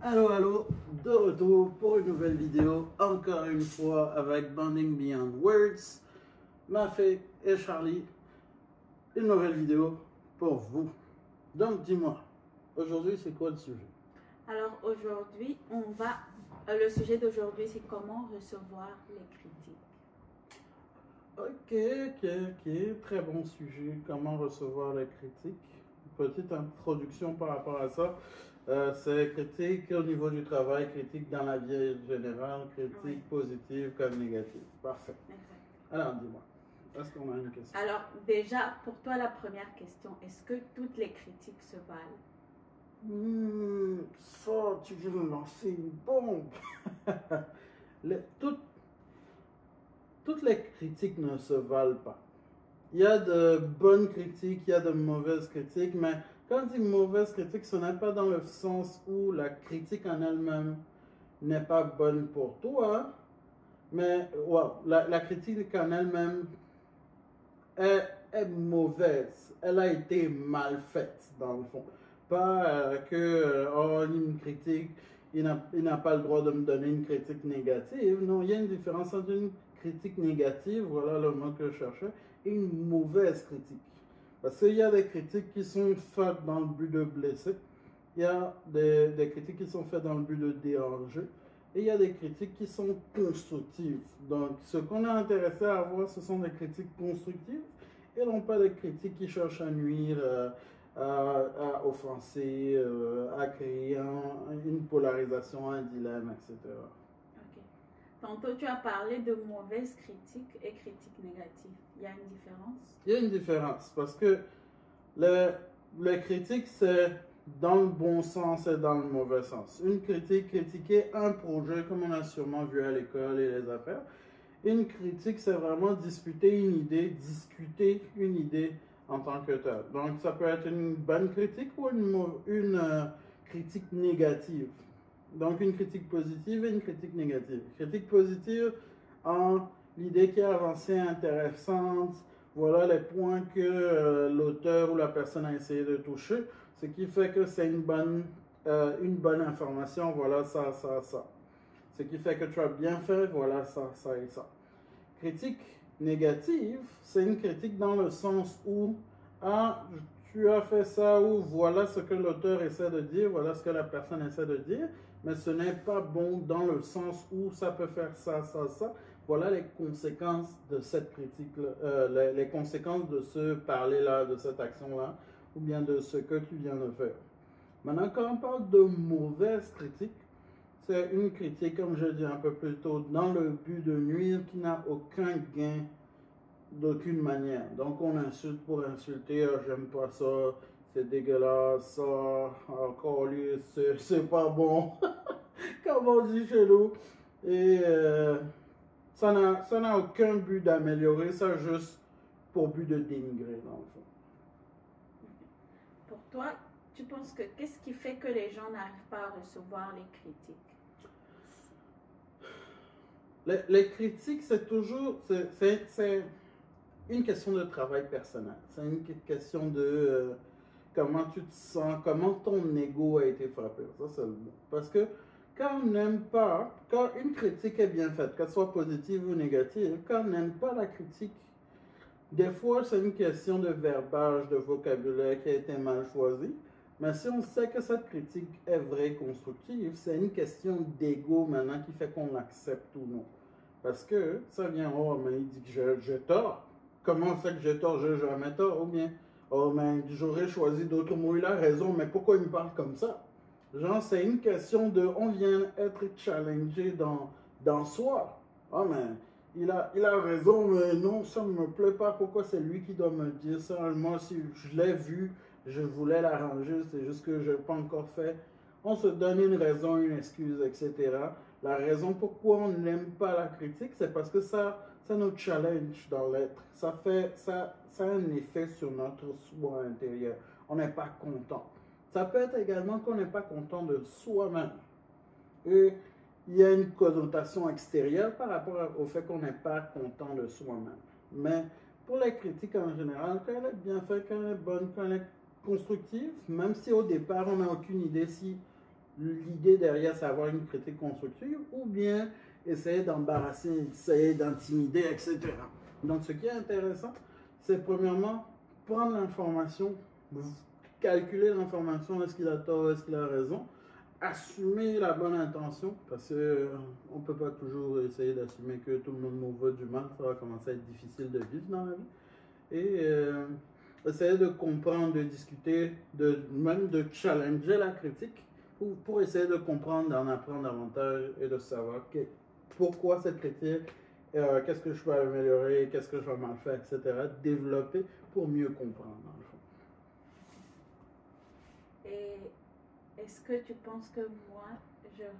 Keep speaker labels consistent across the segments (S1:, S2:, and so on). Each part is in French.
S1: Allô, de retour pour une nouvelle vidéo, encore une fois avec Bonding Beyond Words, Mafé et Charlie, une nouvelle vidéo pour vous. Donc dis-moi, aujourd'hui c'est quoi le sujet?
S2: Alors aujourd'hui, le sujet d'aujourd'hui c'est comment recevoir les critiques.
S1: Ok, très bon sujet, comment recevoir les critiques. Petite introduction par rapport à ça. C'est critique au niveau du travail, critique dans la vie générale, critique positive comme négative. Parfait.
S2: Exact.
S1: Alors, dis-moi, est-ce qu'on a une question?
S2: Alors déjà, pour toi, la première question, est-ce que toutes les critiques se valent?
S1: Ça, tu viens de lancer une bombe. Toutes les critiques ne se valent pas. Il y a de bonnes critiques, il y a de mauvaises critiques, mais quand on dit mauvaise critique, ce n'est pas dans le sens où la critique en elle-même n'est pas bonne pour toi, mais la critique en elle-même est mauvaise. Elle a été mal faite, dans le fond. Pas une critique, il n'a pas le droit de me donner une critique négative. Non, il y a une différence entre une critique négative, voilà le mot que je cherchais, et une mauvaise critique. Parce qu'il y a des critiques qui sont faites dans le but de blesser, il y a des critiques qui sont faites dans le but de déranger, et il y a des critiques qui sont constructives. Donc, ce qu'on est intéressé à avoir, ce sont des critiques constructives, et non pas des critiques qui cherchent à nuire, à offenser, à créer une polarisation, un dilemme, etc.
S2: Ok. Tantôt, tu as parlé de mauvaises critiques et critiques négatives. Il y a une différence?
S1: Il y a une différence parce que le critique, c'est dans le bon sens et dans le mauvais sens. Une critique, critiquer un projet, comme on a sûrement vu à l'école et les affaires. Une critique, c'est vraiment discuter une idée en tant que tel. Donc, ça peut être une bonne critique ou une critique négative. Donc, une critique positive et une critique négative. Critique positive, l'idée qui est avancée est intéressante, voilà les points que l'auteur ou la personne a essayé de toucher, ce qui fait que c'est une bonne information, voilà ça. Ce qui fait que tu as bien fait, voilà ça et ça. Critique négative, c'est une critique dans le sens où, tu as fait ça, ou voilà ce que l'auteur essaie de dire, voilà ce que la personne essaie de dire, mais ce n'est pas bon dans le sens où ça peut faire ça. Voilà les conséquences de cette critique, les conséquences de ce parler-là, de cette action-là, ou bien de ce que tu viens de faire. Maintenant, quand on parle de mauvaise critique, c'est une critique, comme je dis un peu plus tôt, dans le but de nuire, qui n'a aucun gain d'aucune manière. Donc on insulte pour insulter, j'aime pas ça, c'est dégueulasse, ça, encore lui, c'est pas bon, comme on dit chez nous. Et ça n'a aucun but d'améliorer, ça juste pour but de dénigrer, dans le fond.
S2: Pour toi, tu penses que qu'est-ce qui fait que les gens n'arrivent pas à recevoir les critiques?
S1: Les critiques, c'est toujours, c'est une question de travail personnel. C'est une question de comment tu te sens, comment ton ego a été frappé. Ça, c'est le bon. Parce que quand on n'aime pas, quand une critique est bien faite, qu'elle soit positive ou négative, quand on n'aime pas la critique, des fois, c'est une question de verbage, de vocabulaire qui a été mal choisi. Mais si on sait que cette critique est vraie, constructive, c'est une question d'ego maintenant qui fait qu'on l'accepte ou non. Parce que ça vient, oh, mais il dit que j'ai tort. Comment c'est que j'ai tort? J'ai jamais tort. Ou bien, oh, mais j'aurais choisi d'autres mots, il a raison, mais pourquoi il me parle comme ça? Genre, c'est une question de, on vient être challengé dans soi. Oh, mais il a raison, mais non, ça ne me plaît pas. Pourquoi c'est lui qui doit me dire ça? Moi, si je l'ai vu, je voulais l'arranger, c'est juste que je n'ai pas encore fait. On se donne une raison, une excuse, etc. La raison pourquoi on n'aime pas la critique, c'est parce que ça nous challenge dans l'être. Ça a un effet sur notre soi intérieur. On n'est pas content. Ça peut être également qu'on n'est pas content de soi-même. Et il y a une connotation extérieure par rapport au fait qu'on n'est pas content de soi-même. Mais pour les critiques en général, quand elle est bien faite, quand elle est bonne, quand elle est constructive, même si au départ on n'a aucune idée si l'idée derrière, c'est avoir une critique constructive, ou bien essayer d'embarrasser, essayer d'intimider, etc. Donc, ce qui est intéressant, c'est premièrement prendre l'information, calculer l'information, est-ce qu'il a tort, est-ce qu'il a raison, assumer la bonne intention, parce qu'on ne peut pas toujours essayer d'assumer que tout le monde nous veut du mal, ça va commencer à être difficile de vivre dans la vie. Et essayer de comprendre, de discuter, même de challenger la critique, pour essayer de comprendre, d'en apprendre davantage et de savoir pourquoi cette critique, qu'est-ce que je peux améliorer, qu'est-ce que je vais mal faire, etc. Développer pour mieux comprendre, dans le fond.
S2: Et est-ce que tu penses que moi, j'aime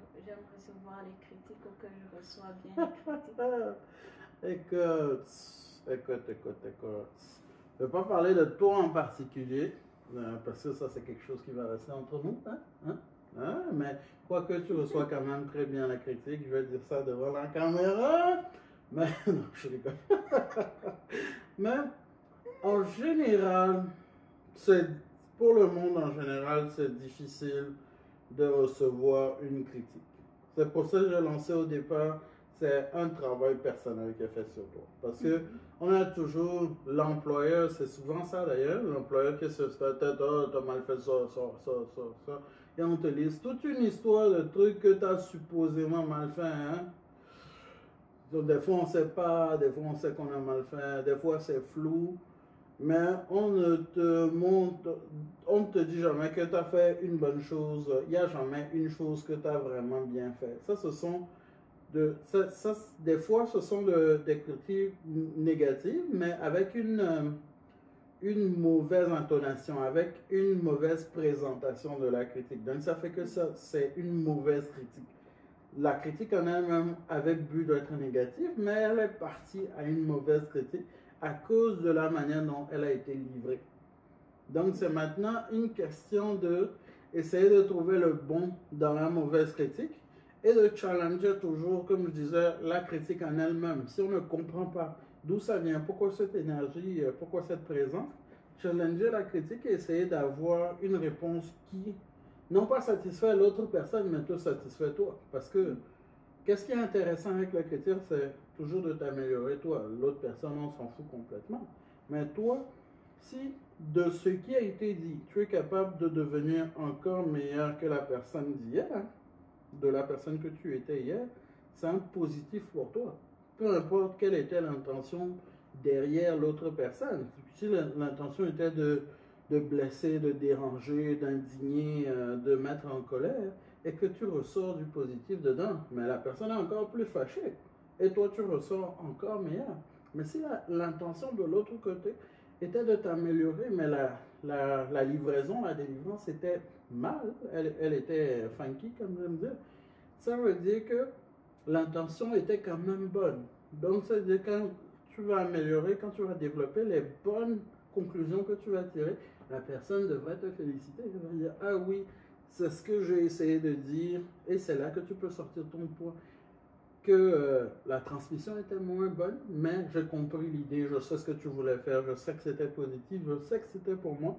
S2: recevoir les critiques ou que je reçois bien les critiques?
S1: Écoute. Je ne vais pas parler de toi en particulier, parce que ça, c'est quelque chose qui va rester entre nous. Mais quoique tu reçois quand même très bien la critique, je vais dire ça devant la caméra. Mais non, je rigole. Mais en général, pour le monde en général, c'est difficile de recevoir une critique. C'est pour ça que j'ai lancé au départ, c'est un travail personnel qui est fait sur toi. Parce que on a toujours l'employeur, c'est souvent ça d'ailleurs, l'employeur qui se fait tête, oh, t'as mal fait ça. Et on te lise toute une histoire de trucs que tu as supposément mal fait. Hein? Donc, des fois on ne sait pas, des fois on sait qu'on a mal fait, des fois c'est flou. Mais on ne te dit jamais que tu as fait une bonne chose. Il n'y a jamais une chose que tu as vraiment bien fait. Des fois, ce sont des critiques négatives, mais avec une mauvaise intonation, avec une mauvaise présentation de la critique. Donc, ça fait que c'est une mauvaise critique. La critique en elle-même avait but d'être négative, mais elle est partie à une mauvaise critique à cause de la manière dont elle a été livrée. Donc, c'est maintenant une question d'essayer de trouver le bon dans la mauvaise critique et de challenger toujours, comme je disais, la critique en elle-même. Si on ne comprend pas d'où ça vient, pourquoi cette énergie, pourquoi cette présence, challenger la critique et essayer d'avoir une réponse qui, non pas satisfait l'autre personne, mais te satisfait toi. Parce que, qu'est-ce qui est intéressant avec la critique, c'est toujours de t'améliorer toi. L'autre personne, on s'en fout complètement. Mais toi, si de ce qui a été dit, tu es capable de devenir encore meilleur que la personne d'hier, de la personne que tu étais hier, c'est un positif pour toi. Peu importe quelle était l'intention derrière l'autre personne. Si l'intention était de blesser, de déranger, d'indigner, de mettre en colère, et que tu ressors du positif dedans, mais la personne est encore plus fâchée, et toi tu ressors encore meilleur. Mais si l'intention de l'autre côté était de t'améliorer, mais la livraison, la délivrance était mal, elle était funky, comme j'aime dire, ça veut dire que l'intention était quand même bonne. Donc, ça veut dire que quand tu vas améliorer, quand tu vas développer les bonnes conclusions que tu vas tirer, la personne devrait te féliciter. Elle va dire, ah oui, c'est ce que j'ai essayé de dire, et c'est là que tu peux sortir ton point. Que la transmission était moins bonne, mais j'ai compris l'idée, je sais ce que tu voulais faire, je sais que c'était positif, je sais que c'était pour moi,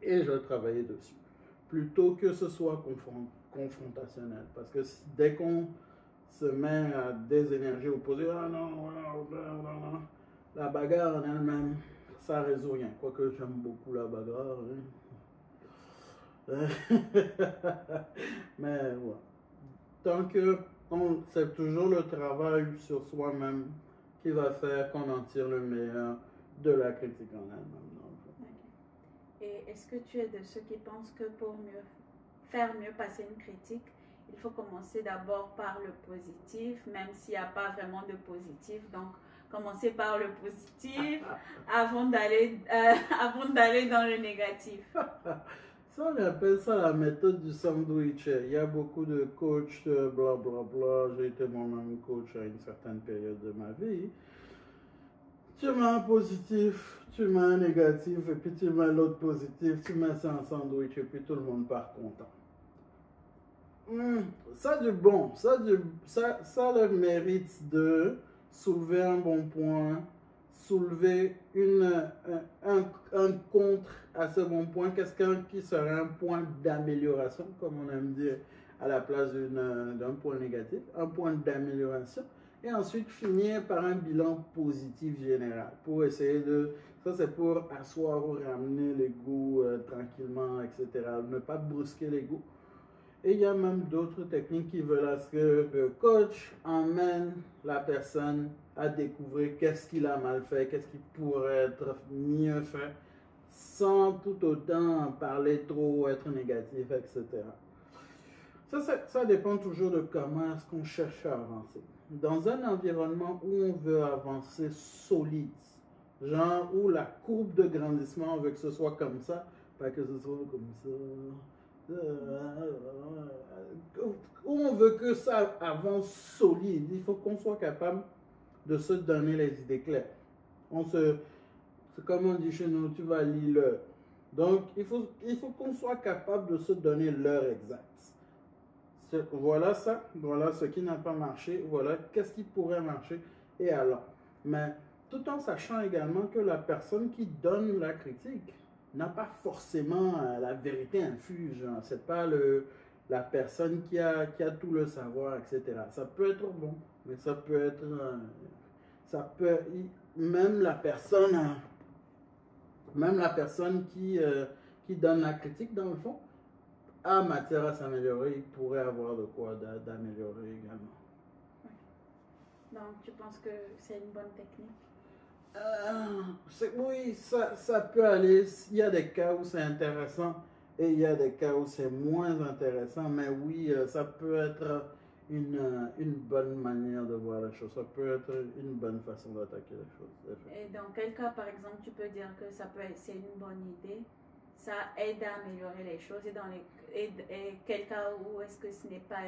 S1: et je travaillais dessus. Plutôt que ce soit confrontationnel. Parce que dès qu'on se met à des énergies opposées, ah non, la bagarre en elle-même, ça ne résout rien. Quoique j'aime beaucoup la bagarre. Hein. Mais ouais. Tant que c'est toujours le travail sur soi-même qui va faire qu'on en tire le meilleur de la critique en elle-même.
S2: Et est-ce que tu es de ceux qui pensent que pour faire mieux passer une critique, il faut commencer d'abord par le positif, même s'il n'y a pas vraiment de positif. Donc, commencer par le positif avant d'aller dans le négatif.
S1: Ça, on appelle ça la méthode du sandwich. Il y a beaucoup de coachs, blablabla. J'ai été moi-même coach à une certaine période de ma vie. Tu mets un positif, tu mets un négatif, et puis tu mets l'autre positif, tu mets ça en sandwich, et puis tout le monde part content. Ça a du bon, ça a le mérite de soulever un bon point, soulever un contre à ce bon point, qu'est-ce qui serait un point d'amélioration, comme on aime dire, à la place d'un point négatif, un point d'amélioration, et ensuite finir par un bilan positif général, pour essayer de, ça c'est pour asseoir ou ramener l'ego tranquillement, etc., ne pas brusquer l'ego. Et il y a même d'autres techniques qui veulent à ce que le coach emmène la personne à découvrir qu'est-ce qu'il a mal fait, qu'est-ce qui pourrait être mieux fait, sans tout autant parler trop, être négatif, etc. Ça dépend toujours de comment est-ce qu'on cherche à avancer. Dans un environnement où on veut avancer solide, genre où la courbe de grandissement, on veut que ce soit comme ça, pas que ce soit comme ça. Où on veut que ça avance solide, il faut qu'on soit capable de se donner les idées claires. C'est comme on dit chez nous, tu vas lire l'heure. Donc, il faut qu'on soit capable de se donner l'heure exacte. Voilà ça, voilà ce qui n'a pas marché, voilà qu'est-ce qui pourrait marcher, et alors. Mais tout en sachant également que la personne qui donne la critique n'a pas forcément la vérité infuse. C'est pas la personne qui a tout le savoir, etc. Ça peut être bon, mais ça peut être... même la personne qui donne la critique, dans le fond, a matière à s'améliorer, il pourrait avoir de quoi d'améliorer également.
S2: Donc, tu penses que c'est une bonne technique?
S1: Oui, ça peut aller. Il y a des cas où c'est intéressant et il y a des cas où c'est moins intéressant, mais oui, ça peut être une bonne manière de voir les choses. Ça peut être une bonne façon d'attaquer les choses.
S2: Et dans quel cas, par exemple, tu peux dire que c'est une bonne idée, ça aide à améliorer les choses, et quel cas où est-ce que ce n'est pas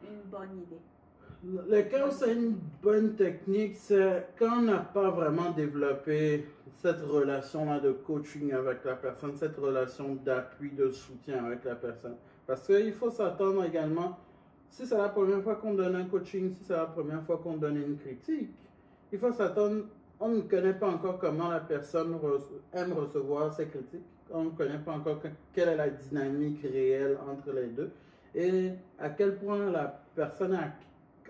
S2: une bonne idée?
S1: Le cas où c'est une bonne technique, c'est quand on n'a pas vraiment développé cette relation-là de coaching avec la personne, cette relation d'appui, de soutien avec la personne. Parce qu'il faut s'attendre également, si c'est la première fois qu'on donne un coaching, si c'est la première fois qu'on donne une critique, il faut s'attendre, on ne connaît pas encore comment la personne aime recevoir ses critiques, on ne connaît pas encore quelle est la dynamique réelle entre les deux, et à quel point la personne a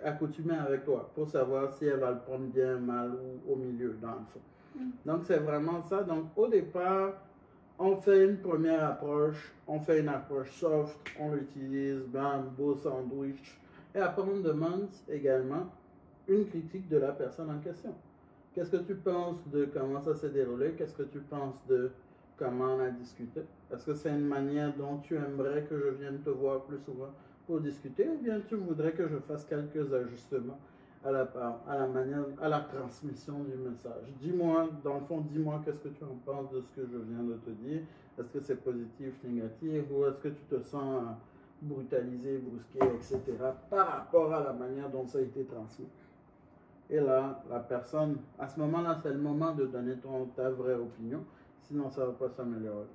S1: accoutumé avec toi pour savoir si elle va le prendre bien, mal ou au milieu, dans le fond. Donc, c'est vraiment ça. Donc, au départ, on fait une première approche, on fait une approche soft, on l'utilise, bam, beau sandwich. Et après, on demande également une critique de la personne en question. Qu'est-ce que tu penses de comment ça s'est déroulé? Qu'est-ce que tu penses de comment on a discuté? Est-ce que c'est une manière dont tu aimerais que je vienne te voir plus souvent pour discuter, ou bien tu voudrais que je fasse quelques ajustements à la transmission du message? Dis-moi, dans le fond, dis-moi qu'est-ce que tu en penses de ce que je viens de te dire. Est-ce que c'est positif, négatif, ou est-ce que tu te sens brutalisé, brusqué, etc. par rapport à la manière dont ça a été transmis? Et là, la personne, à ce moment-là, c'est le moment de donner ta vraie opinion, sinon ça ne va pas s'améliorer.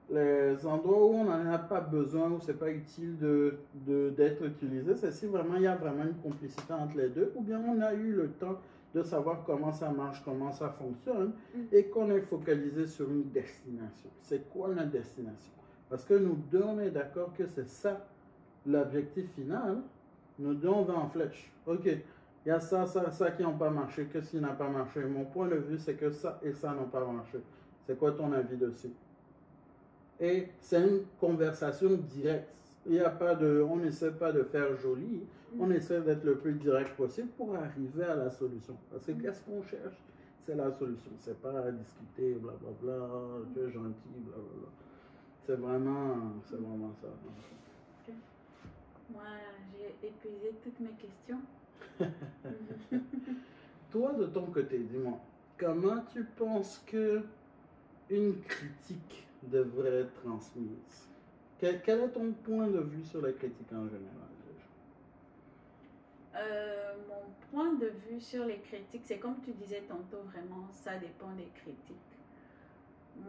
S1: Les endroits où on n'en a pas besoin, où c'est pas utile d'être utilisé, c'est si vraiment il y a vraiment une complicité entre les deux, ou bien on a eu le temps de savoir comment ça marche, comment ça fonctionne, et qu'on est focalisé sur une destination. C'est quoi la destination? Parce que nous deux, on est d'accord que c'est ça l'objectif final. Nous deux, on va en flèche. Ok, il y a ça qui n'ont pas marché. Qu'est-ce qui n'a pas marché? Mon point de vue, c'est que ça et ça n'ont pas marché. C'est quoi ton avis dessus? Et c'est une conversation directe. Il y a pas on n'essaie pas de faire joli, on essaie d'être le plus direct possible pour arriver à la solution. Parce que qu'est-ce qu'on cherche? C'est la solution. C'est pas à discuter, blablabla, tu es gentil, blablabla. C'est vraiment ça.
S2: Okay. Moi, j'ai épuisé toutes mes questions.
S1: Toi, de ton côté, dis-moi, comment tu penses que une critique devrait être transmise? Quel est ton point de vue sur les critiques en général?
S2: Mon point de vue sur les critiques, c'est comme tu disais tantôt, vraiment, ça dépend des critiques.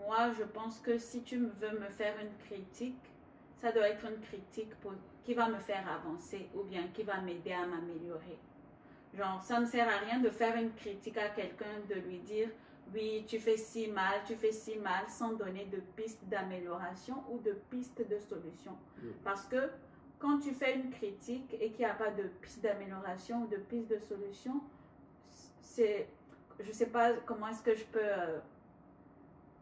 S2: Moi, je pense que si tu veux me faire une critique, ça doit être une critique qui va me faire avancer ou bien qui va m'aider à m'améliorer. Genre, ça ne sert à rien de faire une critique à quelqu'un, de lui dire, oui, tu fais si mal, sans donner de pistes d'amélioration ou de pistes de solution. Parce que quand tu fais une critique et qu'il n'y a pas de piste d'amélioration ou de piste de solution, c'est, je ne sais pas comment est-ce que je peux...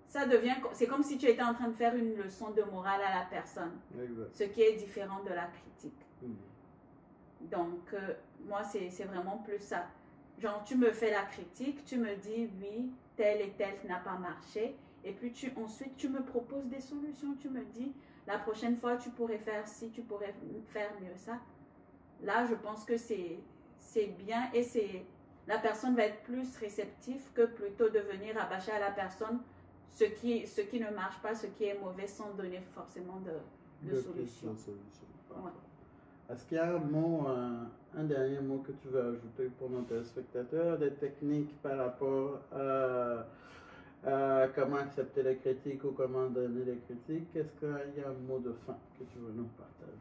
S2: ça devient, c'est comme si tu étais en train de faire une leçon de morale à la personne.
S1: Exact.
S2: Ce qui est différent de la critique. Donc, moi, c'est vraiment plus ça. Genre, tu me fais la critique, tu me dis, oui, tel et tel n'a pas marché. Et puis, ensuite, tu me proposes des solutions. Tu me dis, la prochaine fois, tu pourrais faire ci, tu pourrais faire mieux ça. Là, je pense que c'est bien et la personne va être plus réceptive que plutôt de venir rabâcher à la personne ce qui ne marche pas, ce qui est mauvais, sans donner forcément de solution.
S1: Ouais. Est-ce qu'il y a un dernier mot que tu veux ajouter pour nos téléspectateurs, des techniques par rapport à comment accepter les critiques ou comment donner les critiques? Est-ce qu'il y a un mot de fin que tu veux nous partager?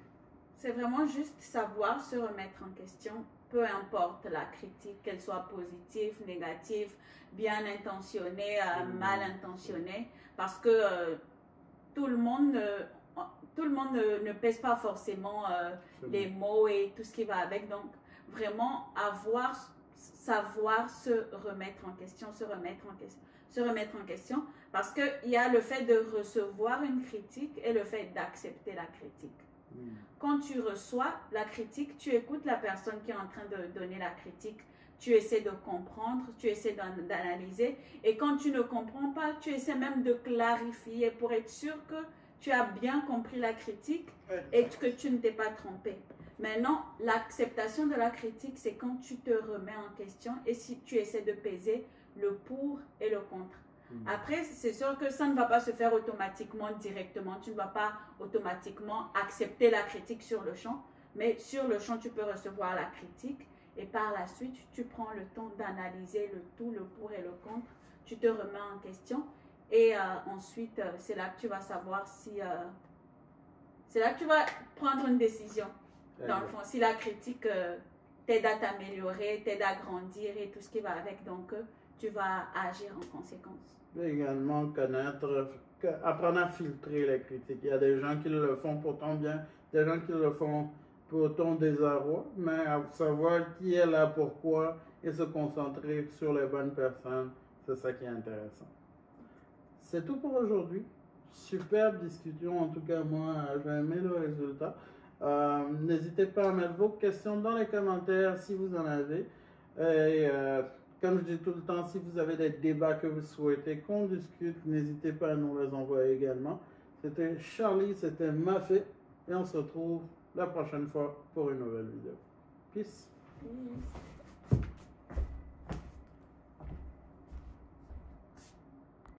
S2: C'est vraiment juste savoir se remettre en question, peu importe la critique, qu'elle soit positive, négative, bien intentionnée, mal intentionnée, parce que tout le monde ne pèse pas forcément les mots et tout ce qui va avec. Donc, vraiment savoir se remettre en question, parce qu'il y a le fait de recevoir une critique et le fait d'accepter la critique. Quand tu reçois la critique, tu écoutes la personne qui est en train de donner la critique, tu essaies de comprendre, tu essaies d'analyser, et quand tu ne comprends pas, tu essaies même de clarifier pour être sûr que tu as bien compris la critique et que tu ne t'es pas trompé. Maintenant, l'acceptation de la critique, c'est quand tu te remets en question et si tu essaies de peser le pour et le contre. Après, c'est sûr que ça ne va pas se faire automatiquement, directement. Tu ne vas pas automatiquement accepter la critique sur le champ, mais sur le champ, tu peux recevoir la critique et par la suite, tu prends le temps d'analyser le tout, le pour et le contre. Tu te remets en question et ensuite, c'est là que tu vas savoir si... c'est là que tu vas prendre une décision. Dans le fond, si la critique t'aide à t'améliorer, t'aide à grandir et tout ce qui va avec, donc tu vas agir en conséquence.
S1: Également apprendre à filtrer les critiques. Il y a des gens qui le font pour ton bien, des gens qui le font pour ton désarroi, mais à savoir qui est là, pourquoi, et se concentrer sur les bonnes personnes, c'est ça qui est intéressant. C'est tout pour aujourd'hui. Superbe discussion, en tout cas moi j'ai aimé le résultat. N'hésitez pas à mettre vos questions dans les commentaires si vous en avez. Et comme je dis tout le temps, si vous avez des débats que vous souhaitez qu'on discute, n'hésitez pas à nous les envoyer également. C'était Charlie, c'était Mafé, et on se retrouve la prochaine fois pour une nouvelle vidéo. Peace.
S2: Peace.